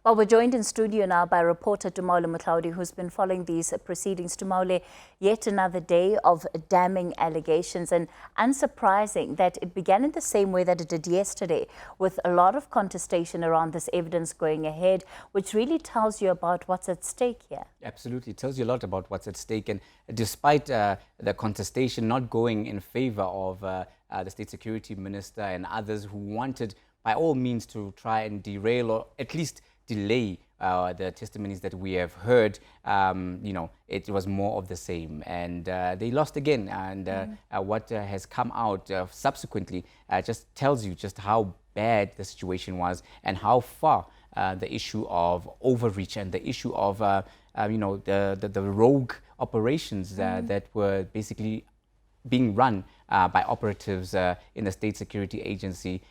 Well, we're joined in studio now by reporter Mohlaoli, who's been following these proceedings. Tumaole, yet another day of damning allegations, and unsurprising that it began in the same way that it did yesterday, with a lot of contestation around this evidence going ahead, which really tells you about what's at stake here. Absolutely, it tells you a lot about what's at stake. And despite the contestation not going in favor of the State Security Minister and others who wanted, by all means, to try and derail or at least delay the testimonies that we have heard, it was more of the same, and they lost again. And what has come out subsequently just tells you just how bad the situation was and how far the issue of overreach and the issue of the rogue operations that were basically being run by operatives in the State Security Agency.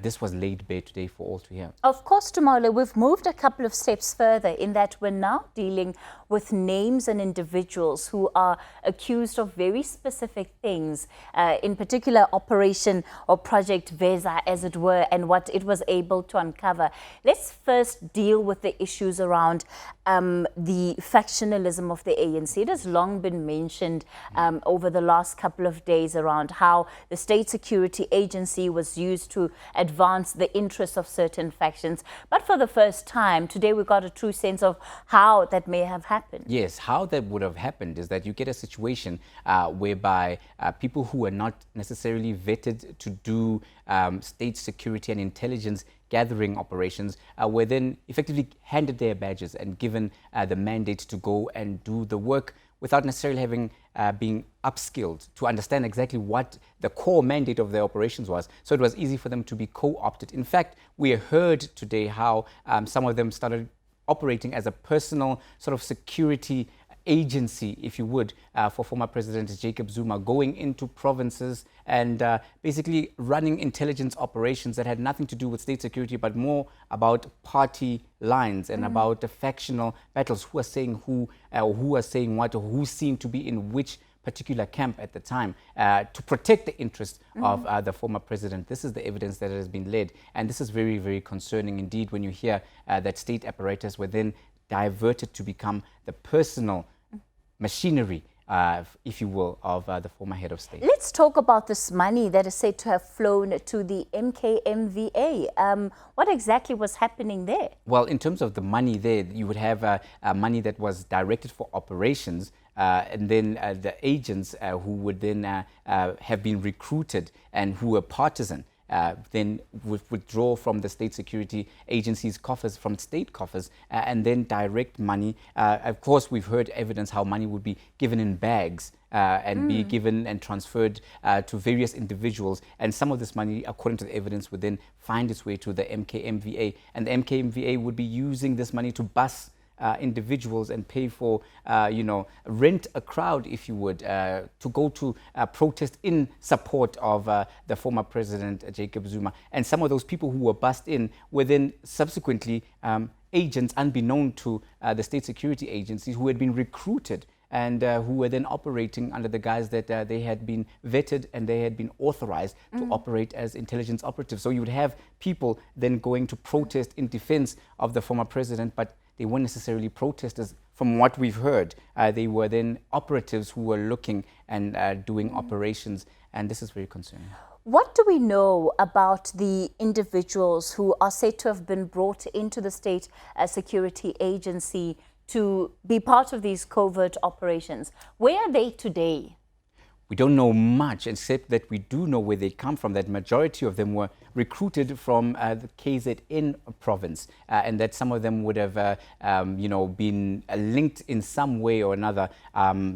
This was laid bare today for all to hear. Of course, Tumaole, we've moved a couple of steps further in that we're now dealing with names and individuals who are accused of very specific things, in particular Operation or Project Veza, as it were, and what it was able to uncover. Let's first deal with the issues around the factionalism of the ANC. It has long been mentioned over the last couple of days around how the State Security Agency was used to advance the interests of certain factions. But for the first time, today we got a true sense of how that may have happened. Yes, how that would have happened is that you get a situation whereby people who are not necessarily vetted to do state security and intelligence gathering operations were then effectively handed their badges and given the mandate to go and do the work without necessarily having being upskilled to understand exactly what the core mandate of their operations was. So it was easy for them to be co-opted. In fact, we heard today how some of them started operating as a personal sort of security agency, if you would, for former President Jacob Zuma, going into provinces and basically running intelligence operations that had nothing to do with state security, but more about party lines and about the factional battles, who are saying who are saying what, or who seemed to be in which particular camp at the time, to protect the interests of the former president. This is the evidence that has been led, and this is very, very concerning indeed when you hear that state apparatus were then diverted to become the personal machinery, if you will, of the former head of state. Let's talk about this money that is said to have flown to the MKMVA. What exactly was happening there? Well, in terms of the money there, you would have money that was directed for operations, and then the agents who would then have been recruited and who were partisan, then withdraw from the State Security Agency's coffers, from state coffers, and then direct money. Of course, we've heard evidence how money would be given in bags and be given and transferred to various individuals. And some of this money, according to the evidence, would then find its way to the MKMVA. And the MKMVA would be using this money to bus individuals and pay for, rent a crowd, if you would, to go to protest in support of the former president, Jacob Zuma. And some of those people who were bussed in were then subsequently agents, unbeknown to the state security agencies, who had been recruited and who were then operating under the guise that they had been vetted and they had been authorized to operate as intelligence operatives. So you would have people then going to protest in defense of the former president, but they weren't necessarily protesters. From what we've heard, they were then operatives who were looking and doing operations, and this is very concerning. What do we know about the individuals who are said to have been brought into the State Security Agency to be part of these covert operations? Where are they today? We don't know much, except that we do know where they come from, that majority of them were recruited from the KZN province, and that some of them would have, been linked in some way or another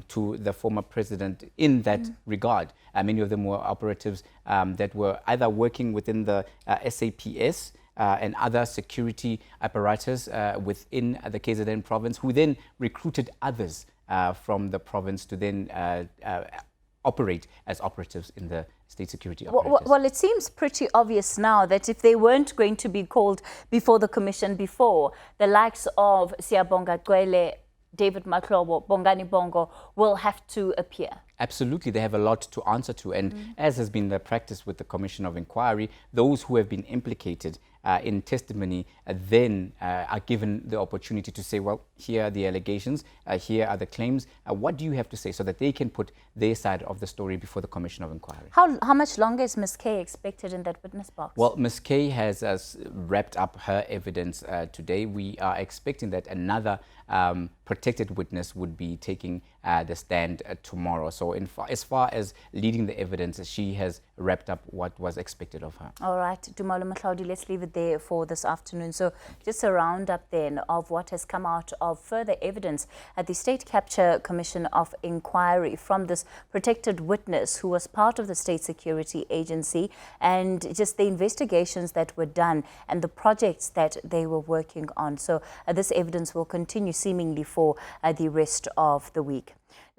to the former president in that regard. Many of them were operatives that were either working within the SAPS and other security apparatus within the KZN province, who then recruited others from the province to then operate as operatives in the state security apparatus. Well, it seems pretty obvious now that if they weren't going to be called before the commission before, the likes of Siyabonga Gwele, David Mahlobo, Bongani Bongo will have to appear. Absolutely, they have a lot to answer to. And as has been the practice with the Commission of Inquiry, those who have been implicated in testimony then are given the opportunity to say, well, here are the allegations, here are the claims, what do you have to say, so that they can put their side of the story before the Commission of Inquiry. How much longer is Ms. K expected in that witness box? Well, Ms. K has wrapped up her evidence today. We are expecting that another protected witness would be taking the stand tomorrow. So as far as leading the evidence, she has wrapped up what was expected of her. All right, Tumaole, Mohlaoli, let's leave it there for this afternoon. So just a roundup then of what has come out of further evidence at the State Capture Commission of Inquiry from this protected witness who was part of the State Security Agency, and just the investigations that were done and the projects that they were working on. So this evidence will continue seemingly for the rest of the week.